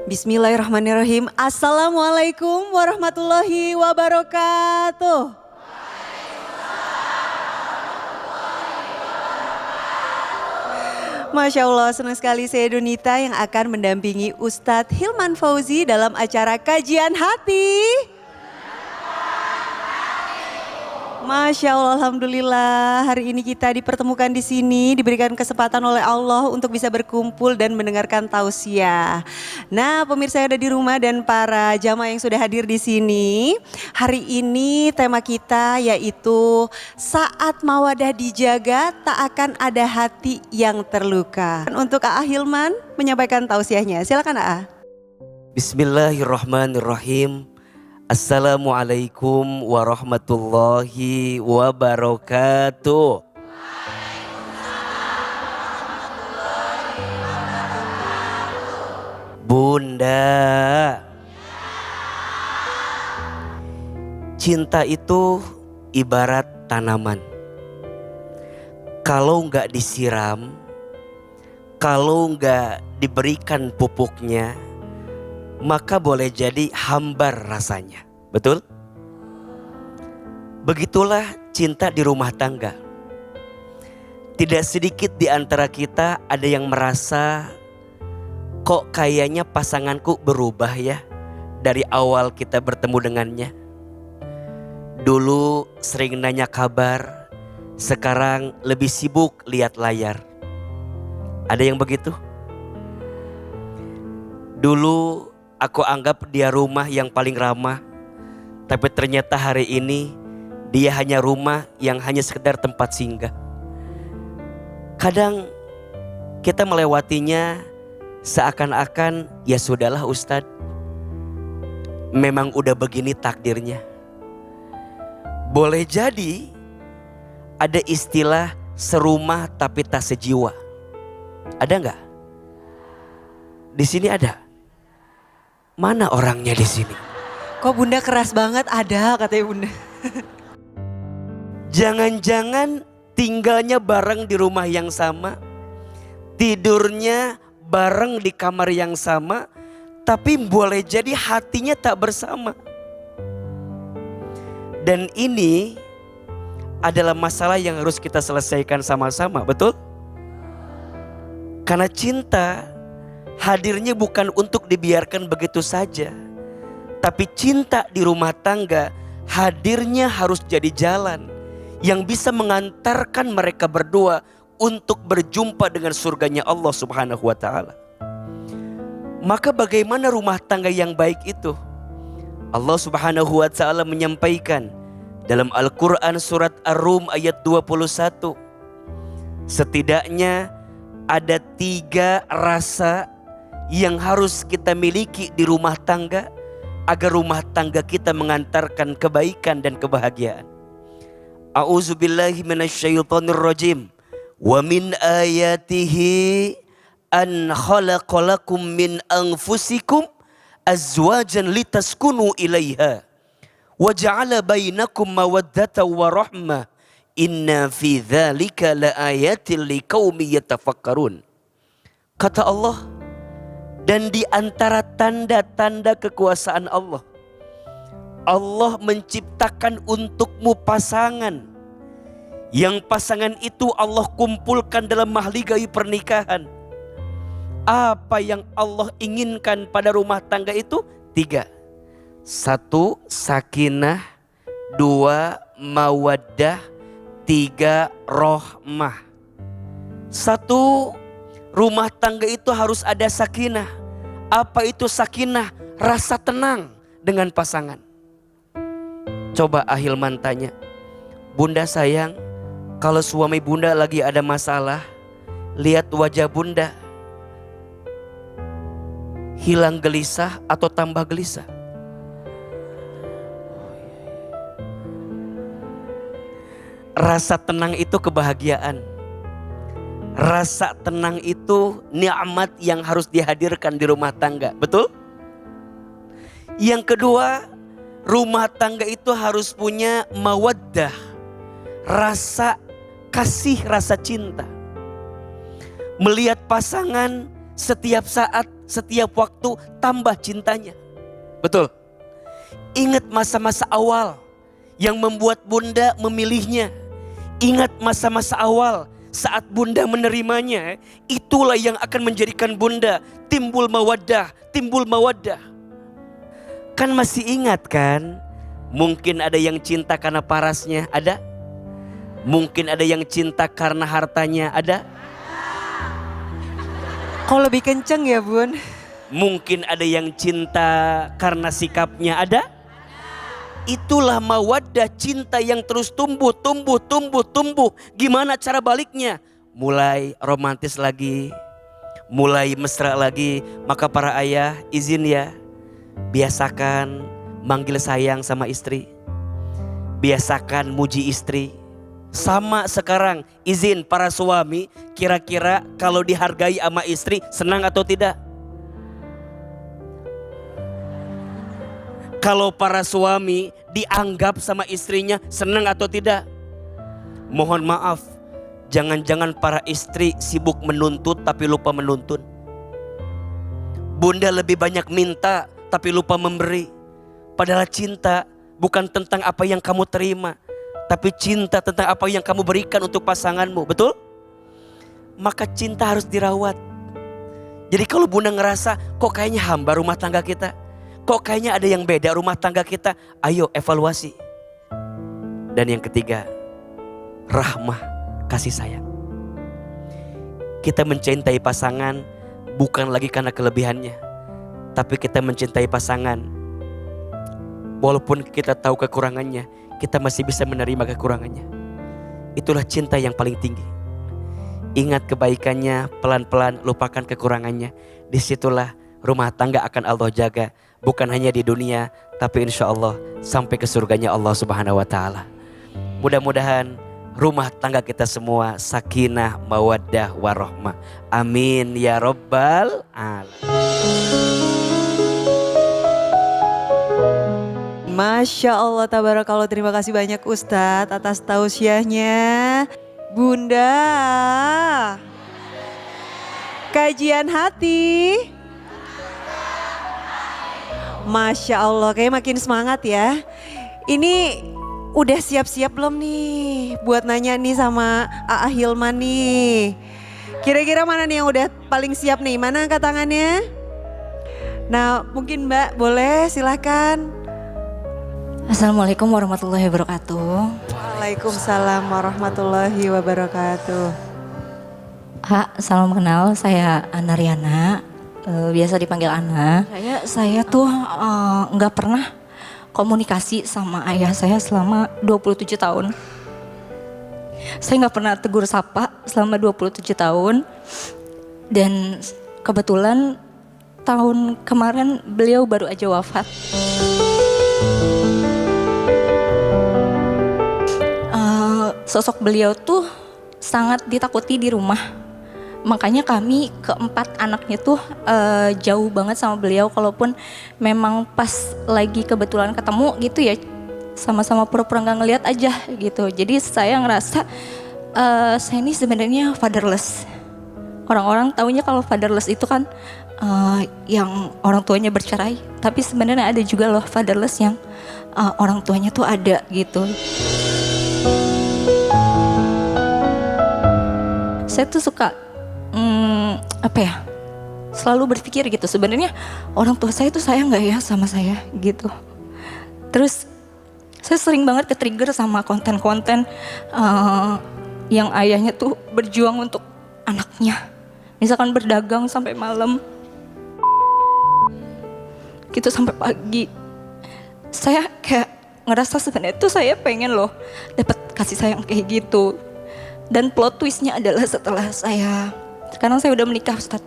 Bismillahirrahmanirrahim. Assalamualaikum warahmatullahi wabarakatuh. Masya Allah, senang sekali saya Donita yang akan mendampingi Ustadz Hilman Fauzi dalam acara Kajian Hati. Masya Allah, Alhamdulillah hari ini kita dipertemukan di sini, diberikan kesempatan oleh Allah untuk bisa berkumpul dan mendengarkan tausiah. Nah, pemirsa yang ada di rumah dan para jamaah yang sudah hadir di sini, hari ini tema kita yaitu saat mawadah dijaga tak akan ada hati yang terluka. Untuk Aa Hilman menyampaikan tausiahnya, silakan Aa. Bismillahirrahmanirrahim. Assalamualaikum warahmatullahi wabarakatuh. Bunda, cinta itu ibarat tanaman. Kalau nggak disiram, kalau nggak diberikan pupuknya, maka boleh jadi hambar rasanya. Betul? Begitulah cinta di rumah tangga. Tidak sedikit di antara kita ada yang merasa, kok kayaknya pasanganku berubah ya dari awal kita bertemu dengannya. Dulu sering nanya kabar, sekarang lebih sibuk lihat layar. Ada yang begitu? Dulu aku anggap dia rumah yang paling ramah, tapi ternyata hari ini dia hanya rumah yang hanya sekedar tempat singgah. Kadang kita melewatinya seakan-akan ya sudahlah Ustadz, memang udah begini takdirnya. Boleh jadi ada istilah serumah tapi tak sejiwa. Ada nggak? Di sini ada. Mana orangnya di sini? Kok Bunda keras banget? Ada katanya Bunda. Jangan-jangan tinggalnya bareng di rumah yang sama, tidurnya bareng di kamar yang sama, tapi boleh jadi hatinya tak bersama. Dan ini adalah masalah yang harus kita selesaikan sama-sama, betul? Karena cinta hadirnya bukan untuk dibiarkan begitu saja. Tapi cinta di rumah tangga hadirnya harus jadi jalan yang bisa mengantarkan mereka berdua untuk berjumpa dengan surganya Allah Subhanahu wa ta'ala. Maka bagaimana rumah tangga yang baik itu? Allah Subhanahu wa ta'ala menyampaikan dalam Al-Quran surat Ar-Rum ayat 21. Setidaknya ada 3 rasa yang harus kita miliki di rumah tangga agar rumah tangga kita mengantarkan kebaikan dan kebahagiaan. A'udzubillahi minasyaitonirrajim. Wa min ayatihi an khalaqalakum min anfusikum azwajan litaskunu ilaiha wa ja'ala bainakum mawaddatan wa rahmah. Inna fi dzalika laayatil liqaumin yatafakkarun. Kata Allah, dan di antara tanda-tanda kekuasaan Allah, Allah menciptakan untukmu pasangan. Yang pasangan itu Allah kumpulkan dalam mahligai pernikahan. Apa yang Allah inginkan pada rumah tangga itu? 3. 1. Sakinah. 2. Mawaddah. 3. Rohmah. 1. Rumah tangga itu harus ada sakinah. Apa itu sakinah? Rasa tenang dengan pasangan. Coba Ahilman tanya, Bunda sayang, kalau suami Bunda lagi ada masalah, lihat wajah Bunda, hilang gelisah atau tambah gelisah? Rasa tenang itu kebahagiaan. Rasa tenang itu nikmat yang harus dihadirkan di rumah tangga. Betul? Yang kedua, rumah tangga itu harus punya mawaddah. Rasa kasih, rasa cinta. Melihat pasangan setiap saat setiap waktu tambah cintanya. Betul. Ingat masa-masa awal yang membuat bunda memilihnya. Ingat masa-masa awal saat bunda menerimanya. Itulah yang akan menjadikan bunda timbul mawaddah, timbul mawaddah. Kan masih ingat kan? Mungkin ada yang cinta karena parasnya, ada? Mungkin ada yang cinta karena hartanya, ada? Kok lebih kenceng ya bun? Mungkin ada yang cinta karena sikapnya, ada? Itulah mawaddah, cinta yang terus tumbuh. Gimana cara baliknya? Mulai romantis lagi, mulai mesra lagi. Maka para ayah izin ya, biasakan manggil sayang sama istri. Biasakan muji istri. Sama sekarang izin para suami, kira-kira kalau dihargai sama istri senang atau tidak? Kalau para suami dianggap sama istrinya senang atau tidak? Mohon maaf, jangan-jangan para istri sibuk menuntut tapi lupa menuntun. Bunda lebih banyak minta tapi lupa memberi. Padahal cinta bukan tentang apa yang kamu terima, tapi cinta tentang apa yang kamu berikan untuk pasanganmu, betul? Maka cinta harus dirawat. Jadi kalau bunda ngerasa kok kayaknya hamba rumah tangga kita, kok kayaknya ada yang beda rumah tangga kita, ayo evaluasi. Dan yang ketiga, rahmah, kasih sayang. Kita mencintai pasangan bukan lagi karena kelebihannya, tapi kita mencintai pasangan walaupun kita tahu kekurangannya, kita masih bisa menerima kekurangannya. Itulah cinta yang paling tinggi. Ingat kebaikannya, pelan-pelan lupakan kekurangannya. Disitulah rumah tangga akan Allah jaga. Bukan hanya di dunia, tapi insya Allah sampai ke surganya Allah Subhanahu wa ta'ala. Mudah-mudahan rumah tangga kita semua sakinah, mawaddah, warahmah. Amin ya rabbal alamin. Masya Allah, tabarakallah, terima kasih banyak Ustadz atas tausiahnya. Bunda, kajian hati. Masya Allah, kayak makin semangat ya. Ini udah siap-siap belum nih buat nanya nih sama Aa Hilman nih. Kira-kira mana nih yang udah paling siap nih? Mana angkat tangannya? Nah mungkin Mbak boleh silahkan. Assalamualaikum warahmatullahi wabarakatuh. Waalaikumsalam warahmatullahi wabarakatuh. Salam kenal, saya Ana Riana, biasa dipanggil Ana. Saya tuh nggak pernah komunikasi sama ayah saya selama 27 tahun. Saya nggak pernah tegur sapa selama 27 tahun. Dan kebetulan tahun kemarin beliau baru aja wafat. Sosok beliau tuh sangat ditakuti di rumah. Makanya kami keempat anaknya tuh jauh banget sama beliau. Kalaupun memang pas lagi kebetulan ketemu gitu ya, sama-sama pura-pura gak ngeliat aja gitu. Jadi saya ngerasa saya ini sebenarnya fatherless. Orang-orang taunya kalau fatherless itu kan yang orang tuanya bercerai. Tapi sebenarnya ada juga loh fatherless yang orang tuanya tuh ada gitu. Saya tuh suka selalu berpikir gitu, sebenarnya orang tua saya tuh sayang nggak ya sama saya gitu. Terus saya sering banget ke-trigger sama konten-konten yang ayahnya tuh berjuang untuk anaknya, misalkan berdagang sampai malam gitu sampai pagi. Saya kayak ngerasa sebenarnya tuh saya pengen loh dapat kasih sayang kayak gitu. Dan plot twistnya adalah setelah sekarang saya udah menikah Ustadz.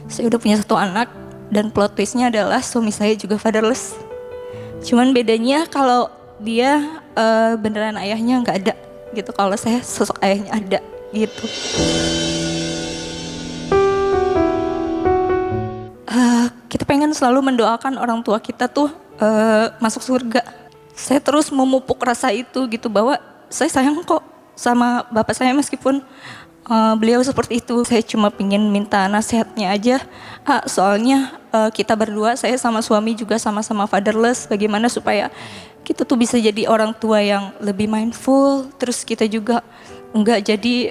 Saya udah punya 1 anak dan plot twistnya adalah suami saya juga fatherless. Cuman bedanya kalau dia beneran ayahnya nggak ada gitu, kalau saya sosok ayahnya ada gitu. Kita pengen selalu mendoakan orang tua kita tuh masuk surga. Saya terus memupuk rasa itu gitu bahwa saya sayang kok sama bapak saya meskipun beliau seperti itu. Saya cuma pingin minta nasihatnya aja. Soalnya kita berdua, saya sama suami juga sama-sama fatherless. Bagaimana supaya kita tuh bisa jadi orang tua yang lebih mindful. Terus kita juga enggak jadi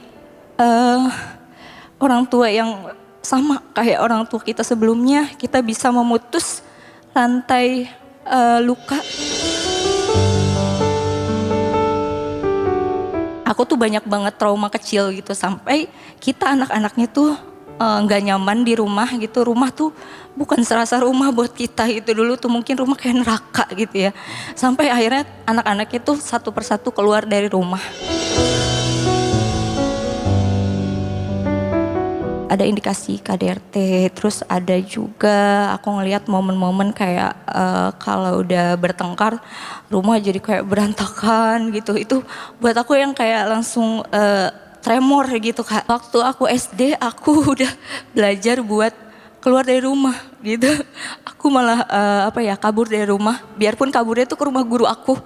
orang tua yang sama kayak orang tua kita sebelumnya. Kita bisa memutus rantai luka. Aku tuh banyak banget trauma kecil gitu, sampai kita anak-anaknya tuh nggak nyaman di rumah gitu. Rumah tuh bukan serasa rumah buat kita gitu, dulu tuh mungkin rumah kayak neraka gitu ya. Sampai akhirnya anak-anaknya tuh satu persatu keluar dari rumah. Ada indikasi KDRT, terus ada juga aku ngelihat momen-momen kayak kalau udah bertengkar rumah jadi kayak berantakan gitu. Itu buat aku yang kayak langsung tremor gitu Kak. Waktu aku SD aku udah belajar buat keluar dari rumah gitu. Aku malah kabur dari rumah, biarpun kaburnya tuh ke rumah guru aku.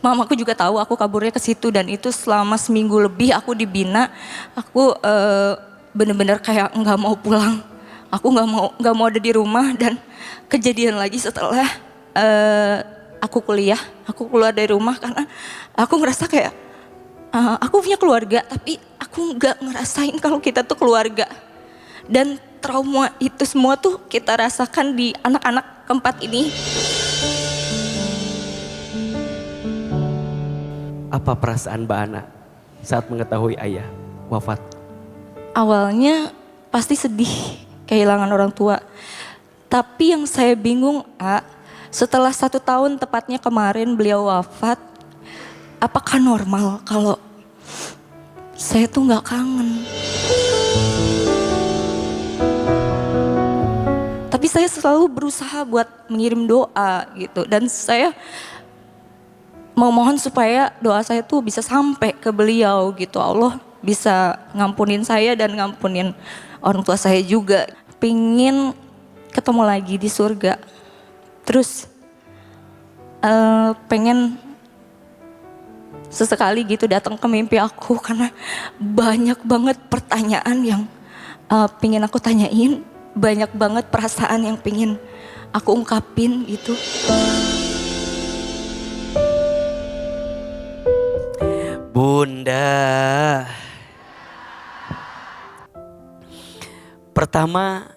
Mamaku juga tahu aku kaburnya ke situ, dan itu selama seminggu lebih aku dibina. Aku bener-bener kayak nggak mau pulang, aku nggak mau ada di rumah. Dan kejadian lagi setelah aku kuliah, aku keluar dari rumah karena aku ngerasa kayak aku punya keluarga tapi aku nggak ngerasain kalau kita tuh keluarga. Dan trauma itu semua tuh kita rasakan di anak-anak keempat ini. Apa perasaan Mbak Ana saat mengetahui ayah wafat? Awalnya pasti sedih kehilangan orang tua. Tapi yang saya bingung, setelah 1 tahun tepatnya kemarin beliau wafat, apakah normal kalau saya tuh nggak kangen? Tapi saya selalu berusaha buat mengirim doa gitu, dan saya memohon supaya doa saya tuh bisa sampai ke beliau gitu. Allah bisa ngampunin saya dan ngampunin orang tua saya juga. Pingin ketemu lagi di surga. Terus pengen sesekali gitu datang ke mimpi aku, karena banyak banget pertanyaan yang pingin aku tanyain. Banyak banget perasaan yang pingin aku ungkapin gitu. Bunda, pertama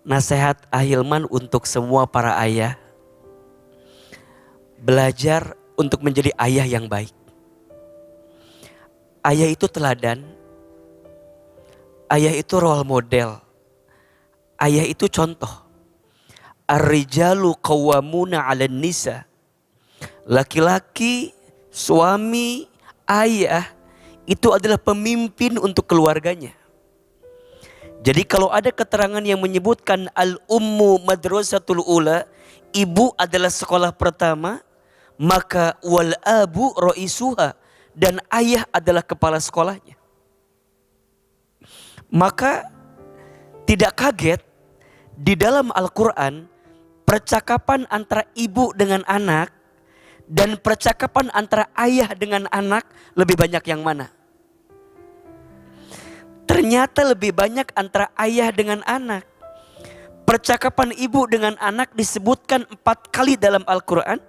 nasihat Ahilman untuk semua para ayah, belajar untuk menjadi ayah yang baik. Ayah itu teladan, ayah itu role model, ayah itu contoh. Ar-rijalu qawwamuna 'alan nisa. Laki-laki, suami, ayah itu adalah pemimpin untuk keluarganya. Jadi kalau ada keterangan yang menyebutkan al-ummu madrasatul ula, ibu adalah sekolah pertama, maka wal abu raisuha, dan ayah adalah kepala sekolahnya. Maka tidak kaget di dalam Al-Quran percakapan antara ibu dengan anak dan percakapan antara ayah dengan anak lebih banyak yang mana? Ternyata lebih banyak antara ayah dengan anak. Percakapan ibu dengan anak disebutkan 4 kali dalam Al-Quran.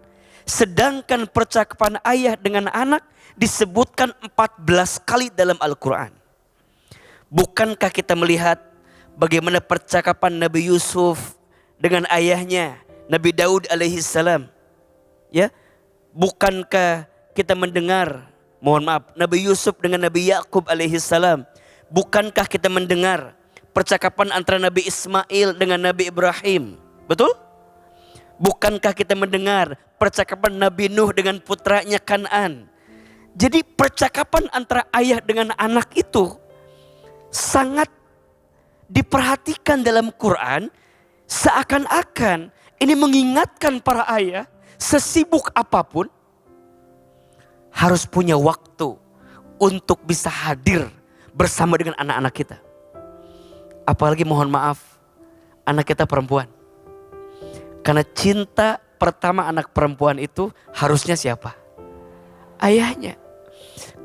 Sedangkan percakapan ayah dengan anak disebutkan 14 kali dalam Al-Quran. Bukankah kita melihat bagaimana percakapan Nabi Yusuf dengan ayahnya, Nabi Daud alaihissalam? Ya, bukankah kita mendengar, mohon maaf, Nabi Yusuf dengan Nabi Yakub alaihissalam? Bukankah kita mendengar percakapan antara Nabi Ismail dengan Nabi Ibrahim? Betul? Bukankah kita mendengar percakapan Nabi Nuh dengan putranya Kan'an? Jadi percakapan antara ayah dengan anak itu sangat diperhatikan dalam Quran. Seakan-akan ini mengingatkan para ayah, sesibuk apapun harus punya waktu untuk bisa hadir bersama dengan anak-anak kita. Apalagi mohon maaf, anak kita perempuan. Karena cinta pertama anak perempuan itu harusnya siapa? Ayahnya.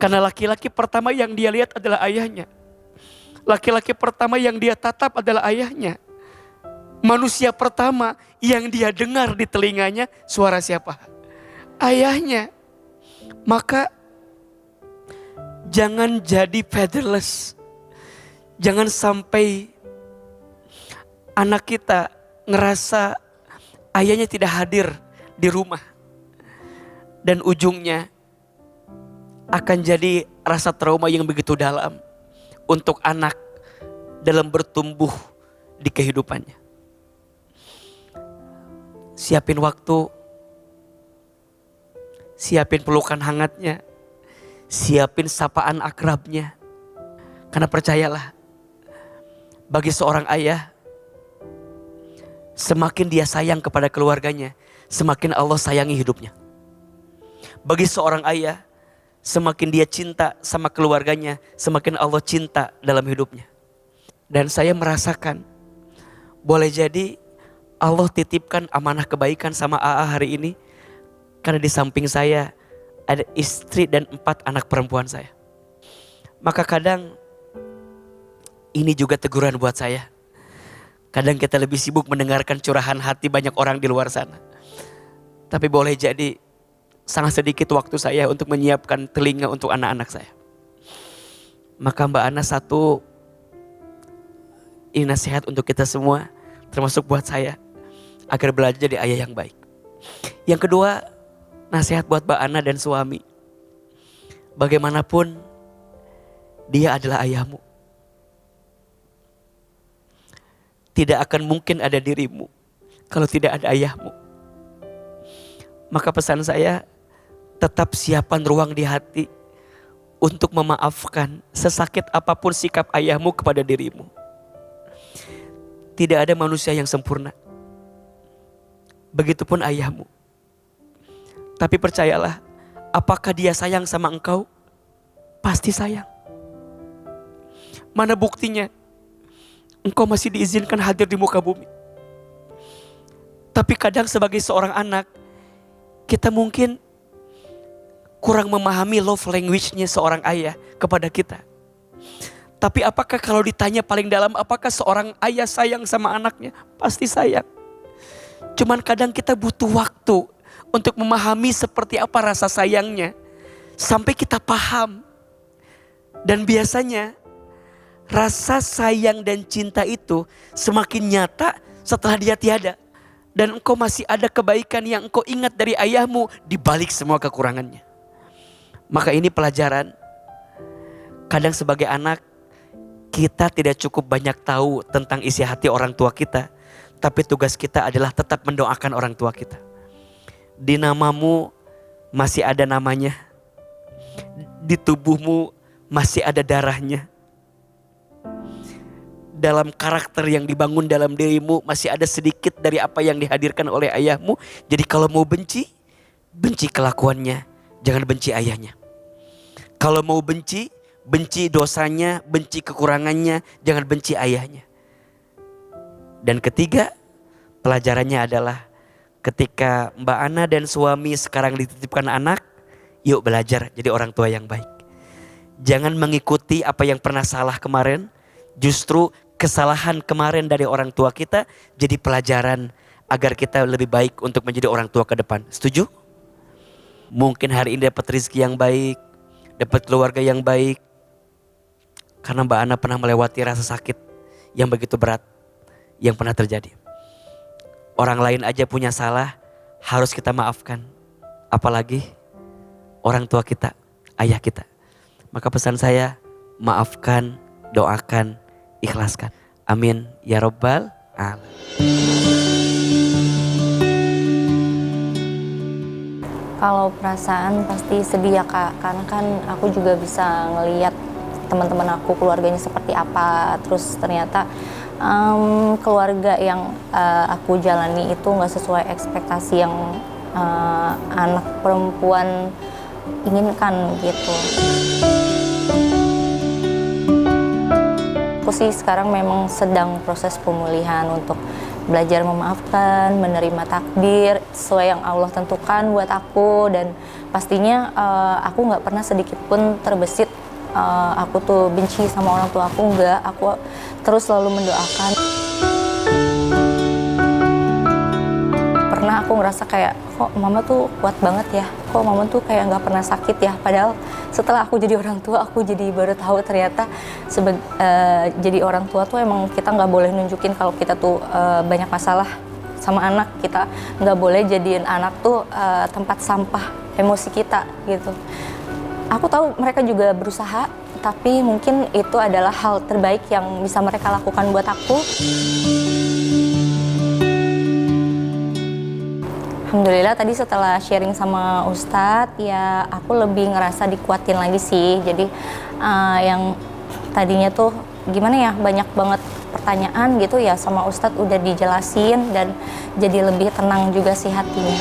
Karena laki-laki pertama yang dia lihat adalah ayahnya. Laki-laki pertama yang dia tatap adalah ayahnya. Manusia pertama yang dia dengar di telinganya suara siapa? Ayahnya. Maka jangan jadi fatherless. Jangan sampai anak kita ngerasa ayahnya tidak hadir di rumah. Dan ujungnya akan jadi rasa trauma yang begitu dalam untuk anak dalam bertumbuh di kehidupannya. Siapin waktu, siapin pelukan hangatnya, siapin sapaan akrabnya. Karena percayalah, bagi seorang ayah, semakin dia sayang kepada keluarganya, semakin Allah sayangi hidupnya. Bagi seorang ayah, semakin dia cinta sama keluarganya, semakin Allah cinta dalam hidupnya. Dan saya merasakan, boleh jadi Allah titipkan amanah kebaikan sama AA hari ini. Karena di samping saya ada istri dan 4 anak perempuan saya. Maka kadang ini juga teguran buat saya. Kadang kita lebih sibuk mendengarkan curahan hati banyak orang di luar sana. Tapi boleh jadi sangat sedikit waktu saya untuk menyiapkan telinga untuk anak-anak saya. Maka Mbak Ana, satu, ini nasihat untuk kita semua, termasuk buat saya, agar belajar jadi ayah yang baik. Yang kedua, nasihat buat Mbak Ana dan suami. Bagaimanapun, dia adalah ayahmu. Tidak akan mungkin ada dirimu kalau tidak ada ayahmu. Maka pesan saya, tetap siapkan ruang di hati untuk memaafkan sesakit apapun sikap ayahmu kepada dirimu. Tidak ada manusia yang sempurna. Begitupun ayahmu. Tapi percayalah, apakah dia sayang sama engkau? Pasti sayang. Mana buktinya? Engkau masih diizinkan hadir di muka bumi. Tapi kadang sebagai seorang anak, kita mungkin kurang memahami love language-nya seorang ayah kepada kita. Tapi apakah kalau ditanya paling dalam, apakah seorang ayah sayang sama anaknya? Pasti sayang. Cuman kadang kita butuh waktu untuk memahami seperti apa rasa sayangnya. Sampai kita paham. Dan biasanya rasa sayang dan cinta itu semakin nyata setelah dia tiada. Dan engkau masih ada kebaikan yang engkau ingat dari ayahmu di balik semua kekurangannya. Maka ini pelajaran. Kadang sebagai anak, kita tidak cukup banyak tahu tentang isi hati orang tua kita. Tapi tugas kita adalah tetap mendoakan orang tua kita. Di namamu masih ada namanya. Di tubuhmu masih ada darahnya. Dalam karakter yang dibangun dalam dirimu masih ada sedikit dari apa yang dihadirkan oleh ayahmu. Jadi kalau mau benci, benci kelakuannya, jangan benci ayahnya. Kalau mau benci, benci dosanya, benci kekurangannya, jangan benci ayahnya. Dan ketiga, pelajarannya adalah ketika Mbak Ana dan suami sekarang dititipkan anak, yuk belajar jadi orang tua yang baik. Jangan mengikuti apa yang pernah salah kemarin, justru kesalahan kemarin dari orang tua kita jadi pelajaran agar kita lebih baik untuk menjadi orang tua ke depan. Setuju? Mungkin hari ini dapat rezeki yang baik, dapat keluarga yang baik, karena Mbak Ana pernah melewati rasa sakit yang begitu berat yang pernah terjadi. Orang lain aja punya salah, harus kita maafkan. Apalagi orang tua kita, ayah kita. Maka pesan saya, maafkan, doakan, ikhlaskan. Amin ya Rabbal alamin. Kalau perasaan pasti sedih ya Kak, karena kan aku juga bisa ngelihat teman-teman aku keluarganya seperti apa. Terus ternyata keluarga yang aku jalani itu nggak sesuai ekspektasi yang anak perempuan inginkan gitu. Aku sih sekarang memang sedang proses pemulihan untuk belajar memaafkan, menerima takdir sesuai yang Allah tentukan buat aku. Dan pastinya aku nggak pernah sedikit pun terbesit aku tuh benci sama orang tua aku, enggak. Aku terus selalu mendoakan. Pernah aku ngerasa kayak, kok mama tuh kuat banget ya, kok mama tuh kayak nggak pernah sakit ya. Padahal setelah aku jadi orang tua, aku jadi baru tahu ternyata jadi orang tua tuh emang kita nggak boleh nunjukin kalau kita tuh banyak masalah sama anak. Kita nggak boleh jadiin anak tuh tempat sampah emosi kita gitu. Aku tahu mereka juga berusaha, tapi mungkin itu adalah hal terbaik yang bisa mereka lakukan buat aku. Alhamdulillah tadi setelah sharing sama Ustadz, ya aku lebih ngerasa dikuatin lagi sih. Jadi yang tadinya tuh gimana ya, banyak banget pertanyaan gitu ya, sama Ustadz udah dijelasin dan jadi lebih tenang juga sih hatinya.